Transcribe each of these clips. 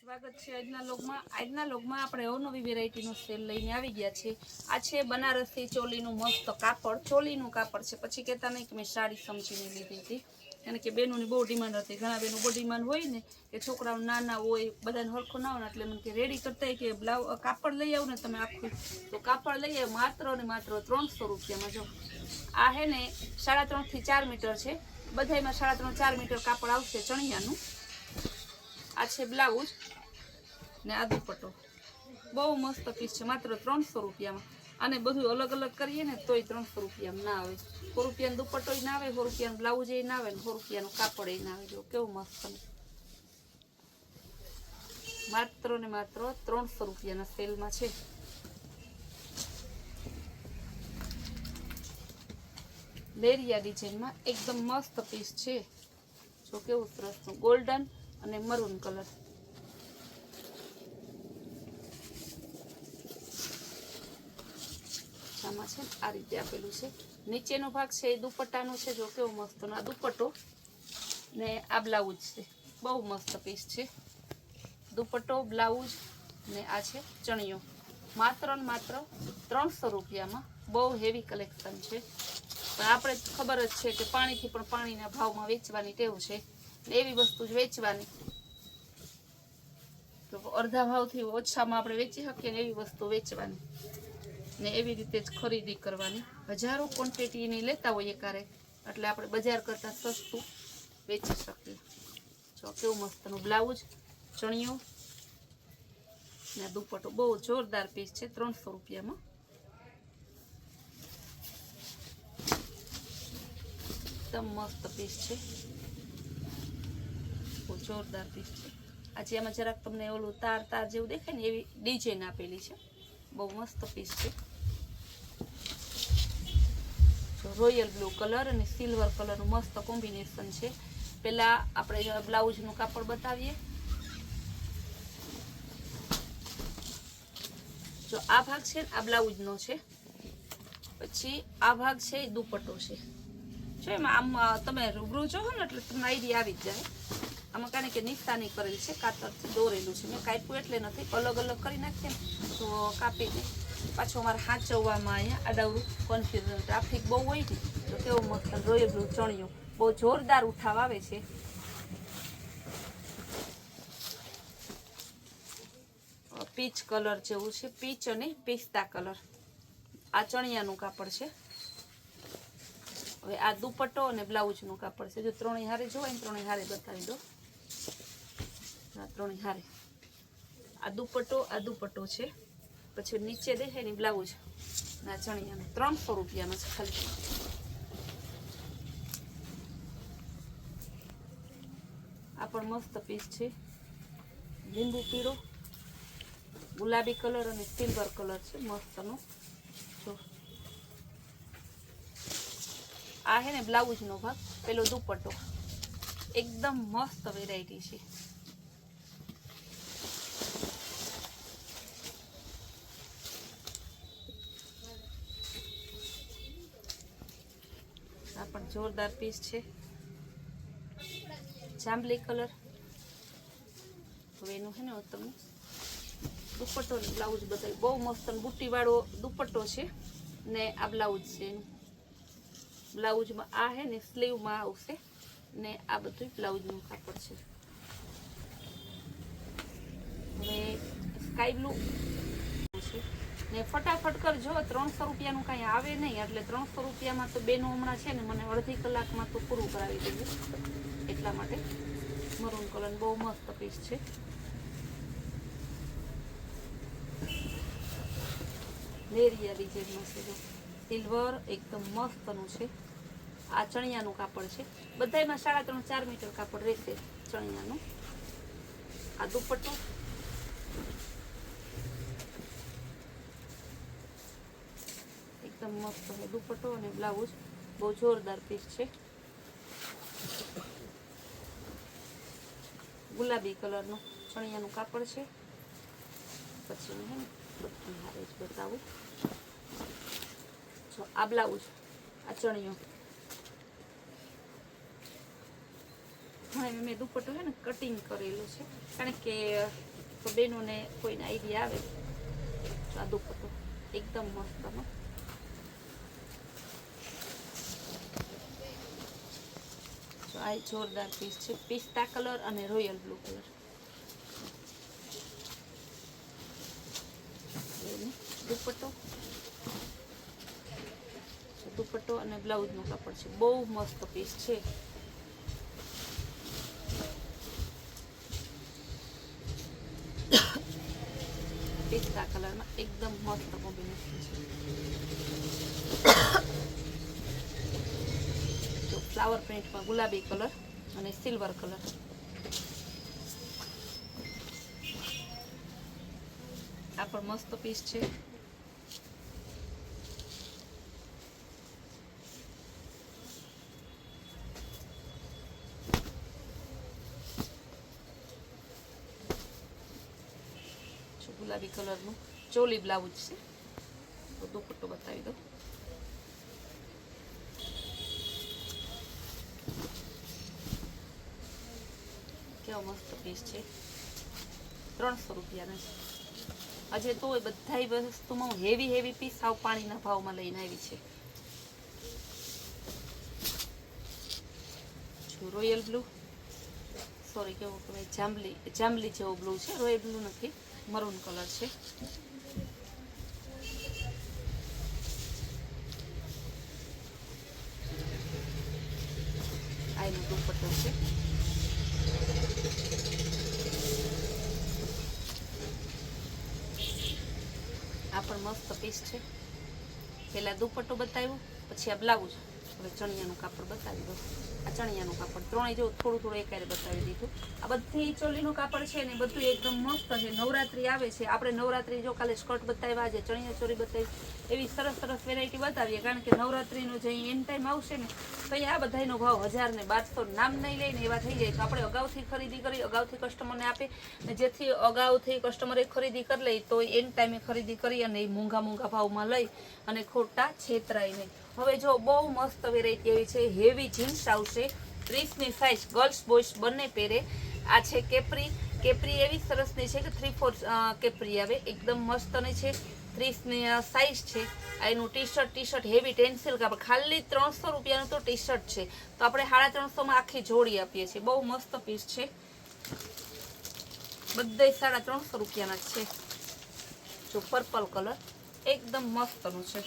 સ્વાગત છે આજના લોગમાં આપણે અવનવી વેરાયટીનો સેલ લઈને આવી ગયા છે। આ છે બનારસી ચોલીનું મસ્ત કાપડ, ચોલીનું કાપડ છે। પછી કહેતા નહીં કે મેં સાડી સમજીને લીધી હતી, કારણ કે બહેનોની બહુ ડિમાન્ડ હતી। ઘણા બહેનો બહુ ડિમાન્ડ હોય ને કે છોકરાઓ નાના હોય, બધાને હરખું ના હોય, એટલે મને કે રેડી કરતા કે કાપડ લઈ આવો ને તમે આખું, તો કાપડ લઈ આવો માત્ર ને માત્ર 300 રૂપિયામાં। જો આ હે ને 3.5 થી 4 મીટર છે, બધામાં 3.5-4 મીટર કાપડ આવશે ચણિયાનું। આ છે બ્લાઉઝ ને આ દુપટ્ટો, બહુ મસ્ત પીસ છે, માત્ર 300 રૂપિયામાં। અને બધું અલગ અલગ કરીએ ને તોય 300 રૂપિયામાં ના આવે। 100 રૂપિયાનો દુપટ્ટો ના આવે, 100 રૂપિયાનું બ્લાઉઝ ના આવે, 100 રૂપિયાનું કાપડ ના આવે। જો કેવું મસ્ત, માત્ર ને માત્ર 300 રૂપિયાના સેલમાં છે। લેરિયા ડિઝાઇનમાં એકદમ મસ્ત પીસ છે। જો કેવું સરસનું ગોલ્ડન અને મરૂન કલર, આમાં છે આ રીતે આપેલું છે। નીચેનો ભાગ છે એ દુપટ્ટાનો છે। જો કેવો મસ્તનો આ દુપટ્ટો ને આ બ્લાઉઝ છે, બહુ મસ્ત પીસ છે। દુપટ્ટો, બ્લાઉઝ ને આ છે ચણિયો, માત્ર ને માત્ર 300 રૂપિયામાં। બહુ હેવી કલેક્શન છે, પણ આપણે ખબર જ છે કે પાણીથી પણ પાણીના ભાવમાં વેચવાની ટેવ છે, એવી વસ્તુ જ વેચવાની। તો અડધા ભાવથી ઓછામાં આપણે વેચી શકીએ ને એવી વસ્તુ વેચવાની ને એવી રીતે જ ખરીદી કરવાની। હજારો ક્વોન્ટિટીની લેતા હોઈએ ક્યારે, એટલે આપણે બજાર કરતાં સસ્તું વેચી શકીએ। જો કેવું મસ્તનું બ્લાઉઝ, ચણિયો ને દુપટ્ટો, બહુ જોરદાર પીસ છે 300 રૂપિયામાં। એકદમ મસ્ત પીસ છે, બહુ જોરદાર પીસ છે। આજે આમાં જરાક તમને ઓલું તાર તાર જેવું દેખાય ને એવી ડિઝાઇન આપેલી છે, બહુ મસ્ત પીસ છે। જો રોયલ બ્લુ કલર અને સિલ્વર કલરનું મસ્ત કોમ્બિનેશન છે। પહેલા આપણે બ્લાઉઝનું કાપડ બતાવીએ। જો આ ભાગ છે આ બ્લાઉઝનો છે, પછી આ ભાગ છે એ દુપટ્ટો છે। જો એમાં આમ તમે રૂબરૂ જોવો ને એટલે તમને આઈડિયા આવી જ જાય। આમાં કારણ કે નિશાની કરેલી છે, કાતરથી દોરેલું છે। મેં કાપ્યું એટલે નથી, અલગ અલગ કરી નાખીએ ને તો કાપીને પાછું અમારે સાચવવામાં અહીંયા આડાવડું કન્ફ્યુઝન, ટ્રાફિક બહુ હોય ને। તો કેવો મસ્ત રોયલ બ્લુ ચણિયો, બહુ જોરદાર ઉઠાવ આવે છે। પીચ કલર જેવું છે, પીચ અને પિસ્તા કલર। આ ચણિયાનું કાપડ છે। હવે આ દુપટ્ટો અને બ્લાઉઝનું કાપડ છે। જો ત્રણેય હારે જોવાય ને, ત્રણેય હારે બતાવી દો। આ ત્રણેય હારે, આ દુપટ્ટો છે, પછી નીચે દેખાય ને બ્લાઉઝ ના ચણિયાનું 300 રૂપિયામાં છે ખાલી। આ પણ મસ્ત પીસ છે, લીંબુ પીળો, ગુલાબી કલર અને સિલ્વર કલર છે મસ્તનો। જો આ હે ને બ્લાઉઝનો ભાગ, પેલો દુપટ્ટો, એકદમ મસ્ત વેરાયટી છે। આ પણ જોરદાર પીસ છે, જાંબલી કલર। હવે એનું છે ને તમને દુપટ્ટો ને બ્લાઉઝ બતાવી, બહુ મસ્ત બુટ્ટી વાળો દુપટ્ટો છે ને આ બ્લાઉઝ છે એનું। બ્લાઉઝમાં આ હે ને સ્લીવમાં આવશે ને આ બધું બ્લાઉઝનું કાપડ છે। હવે સ્કાય બ્લુ છે ને ફટાફટ કરજો, 300 રૂપિયાનું કાંઈ આવે નહીં, એટલે 300 રૂપિયામાં તો બેનો હમણાં છે ને મને અડધી કલાકમાં તો પૂરું કરાવી દઈએ, એટલા માટે। મરૂન કલર બહુ મસ્ત પીસ છે। લેરિયા ડિઝાઇનમાં છે, જો સિલ્વર એકદમ મસ્તનું છે। આ ચણિયાનું કાપડ છે, બધામાં 3.5-4 મીટર કાપડ રહેશે ચણિયાનું। આ દુપટ્ટો, એકદમ મસ્ત છે દુપટ્ટો અને બ્લાઉઝ, બહુ જોરદાર પીસ છે। ગુલાબી કલરનું ચણિયાનું કાપડ છે। પછી હે ને બધું હારે જ બતાવું। જો આ બ્લાઉઝ, આ ચણિયો, હવે મેં દુપટ્ટો છે ને કટિંગ કરેલું છે, કારણ કે બેનોને કોઈને આઈડિયા આવે તો આ દુપટ્ટો એકદમ મસ્તનો. આ જોરદાર પીસ છે, પિસ્તા કલર અને રોયલ બ્લુ કલર. દુપટ્ટો અને બ્લાઉઝનું કાપડ છે, બહુ મસ્ત પીસ છે. પિસ્તા કલરમાં એકદમ મસ્ત કોમ્બિનેશન છે. તો ફ્લાવર પ્રિન્ટમાં ગુલાબી કલર અને સિલ્વર કલર. આ પણ મસ્ત પીસ છે. ગુલાબી કલરનું ચોલી બ્લાઉઝ છે. તો દુપટ્ટો બતાવી દો. કેવો મસ્ત પીસ છે, 300 રૂપિયાના છે. આજે તો બધા વસ્તુમાં હેવી પીસ સાવ પાણીના ભાવમાં લઈને આવી છે. રોયલ બ્લુ, સોરી કેવું કહેવાય, જાંબલી જેવો બ્લુ છે, રોયલ બ્લુ નથી, મરૂન કલર છે. આ એનો દુપટ્ટો છે. આ પણ મસ્ત પીસ છે. પહેલા દુપટ્ટો બતાવ્યો, પછી આ બ્લાઉઝ, હવે ચણિયાનું કાપડ બતાવી દો. આ ચણિયાનું કાપડ ત્રણેય જેવું થોડું એકારે બતાવી દીધું. આ બધી ચોલીનું કાપડ છે ને બધું એકદમ મસ્ત છે. નવરાત્રી આવે છે, આપણે નવરાત્રી જો કાલે સ્કર્ટ બતાવ્યા, આજે ચણિયા ચોરી બતાવી, એવી સરસ વેરાયટી બતાવીએ. કારણ કે નવરાત્રીનો જે એન્ડ ટાઈમ આવશે ને, તો અહીંયા આ બધાનો ભાવ 1000 ને 1200 નામ નહીં લઈને એવા થઈ જાય. તો આપણે અગાઉથી ખરીદી કરી, અગાઉથી કસ્ટમરને આપે, ને જેથી અગાઉથી કસ્ટમરે ખરીદી કરી લે તો એન્ડ ટાઈમે ખરીદી કરી અને એ મોંઘા ભાવમાં લઈ અને ખોટા છેતરાય નહીં. હવે જો બહુ મસ્ત વેરાયટી આવી છે. હેવી જીન્સ આવશે, 30ની સાઇઝ, ગર્લ્સ બોયસ બંને પહેરે. આ છે કેપરી એવી સરસની છે કે 3/4 કેપરી આવે, એકદમ મસ્તની છે. 30ની સાઇઝ છે. આ એનું ટી શર્ટ હેવી ટેન્સિલ કાપડ, ખાલી 300 રૂપિયાનું તો ટી શર્ટ છે. તો આપણે 350માં આખી જોડી આપીએ છીએ. બહુ મસ્ત પીસ છે, બધા 350 રૂપિયાના છે. જો પર્પલ કલર એકદમ મસ્તનું છે,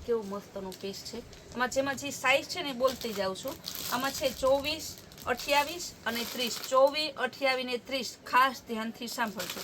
કેવું મસ્તનું પીસ છે. આમાં જેમાં જે સાઈઝ છે ને બોલતી જાઉં છું. આમાં છે 24, 28 અને 30. 24, 28 ને 30 ખાસ ધ્યાનથી સાંભળજો.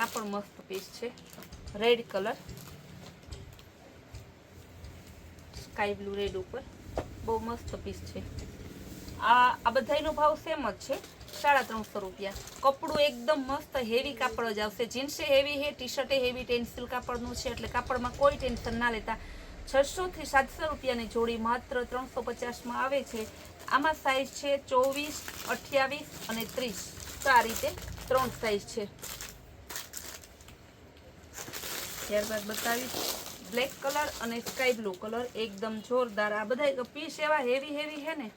આ પણ મસ્ત પીસ છે, red colour, sky blue red ઉપર, બહુ મસ્ત પીસ છે. આ બધાનો ભાવ સેમ જ છે, 350 રૂપિયા. કપડું એકદમ મસ્ત હેવી કાપડ જ આવશે. જીન્સે હેવી છે, ટી શર્ટે હેવી ટેન્સિલ કાપડનું છે, એટલે કાપડમાં કોઈ ટેન્શન ના લેતા. 600 થી 700 રૂપિયાની જોડી માત્ર 350માં આવે છે. આમાં સાઈઝ છે 24, 28 અને 30. તો આ રીતે 3 સાઈઝ છે. ત્યારબાદ બતાવીશ બ્લેક કલર અને સ્કાય બ્લુ કલર, એકદમ જોરદાર. આ બધા પીસ એવા હેવી છે ને,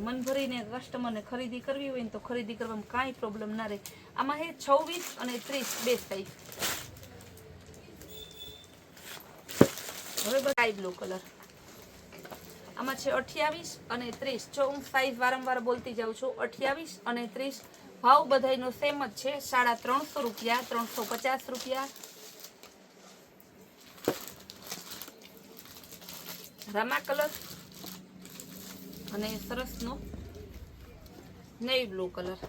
મન ભરીને કસ્ટમરને ખરીદી કરવી હોય ને તો ખરીદી કરવામાં કાંઈ પ્રોબ્લેમ ના રહે. આમાં છે 26 અને 30 બે સાઈઝ. હવે સ્કાય બ્લુ કલર, આમાં છે 28 અને 30. જો હું સાઈઝ વારંવાર બોલતી જાઉં છું, 28 અને 30. ભાવ બધાનો સેમ જ છે, 350 રૂપિયા, 350 રૂપિયા. રામા કલર અને સરસનો નેવી બ્લુ કલર.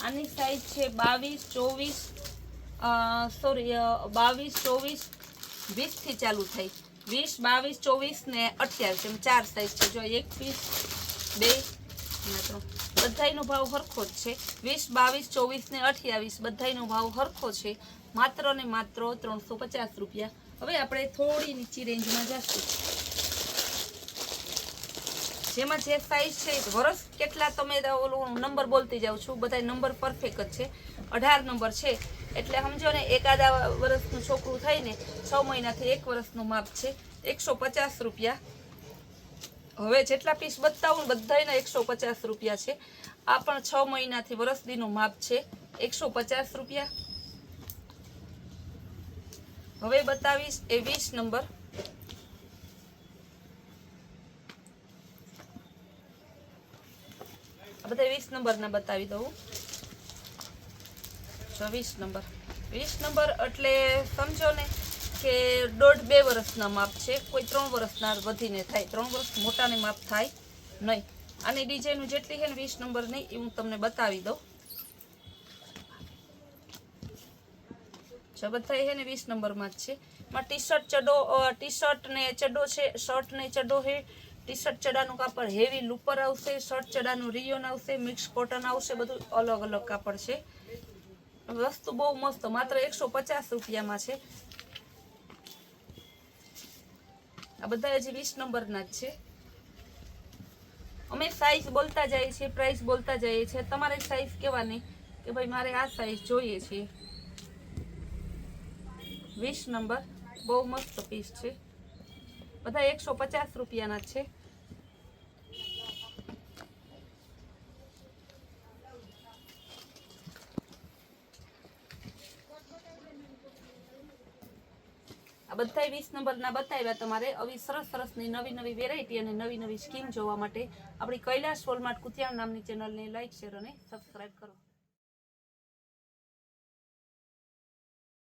આની સાઈઝ છે 22, 24 20 થી ચાલુ થાય. 20, 22, 24 ને 28 એમ 4 સાઈઝ છે. જો 1 પીસ 2 અને 3 બધાનો ભાવ સરખો જ છે. 20, 22, 24 ને 28 બધાનો ભાવ સરખો છે, માત્ર ને માત્ર 350 રૂપિયા. હવે આપણે થોડી નીચી રેન્જમાં જઈશું. જેમાં જે સાઈઝ છે, વર્ષ કેટલા તમે ઓલું નંબર બોલતી જાઉં છું, બધા નંબર પરફેક્ટ જ છે. 18 નંબર છે એટલે સમજો ને એકાદા વર્ષનું છોકરું થઈને 6 મહિનાથી 1 વર્ષનું માપ છે 150 રૂપિયા. હવે જેટલા પીસ બતાવું બધાયના 150 રૂપિયા છે. આ પણ 6 મહિનાથી વર્ષ દીનું માપ છે 150 રૂપિયા. હવે બતાવીશ એ 20 નંબર. આ બધા 20 નંબરના બતાવી દઉં. 20 નંબર 20 નંબર એટલે સમજો ને કે 1.5-2 વર્ષના માપ છે. કોઈ 3 વર્ષના વધીને થાય, 3 વર્ષ મોટાને માપ થાય નહીં. આની ડિઝાઇન જેટલી છે ને 20 નંબર નહીં એ હું તમને બતાવી દઉં. બધા છે ને 20 નંબરમાં જ છે. માં ટી શર્ટ ચડો, ટી શર્ટ ને ચડો છે, શર્ટ ને ચડો છે. ટી શર્ટ ચડાનું કાપડ હેવી લુપર આવશે, શર્ટ ચડાનું રિયોન આવશે, મિક્સ કોટન આવશે, બધું અલગ અલગ કાપડ છે. વસ્તુ બહુ મસ્ત, માત્ર 150 રૂપિયામાં છે. આ બધા હજી 20 નંબરના જ છે. અમે સાઈઝ બોલતા જઈએ છીએ, પ્રાઇસ બોલતા જઈએ છીએ. તમારે સાઈઝ કહેવાની કે ભાઈ મારે આ સાઈઝ જોઈએ છે. 20 નંબર બહુ મસ્ત પીસ છે. બધા 150 રૂપિયાના છે. આ બધા 20 નંબરના બતાવ્યા તમારે. આવી સરસ સરસની નવી નવી વેરાયટી અને નવી નવી સ્કીમ જોવા માટે આપણી કૈલાશ વોલમાર્ટ કુતિયાણ નામની ચેનલને લાઈક, શેર અને સબસ્ક્રાઈબ કરો.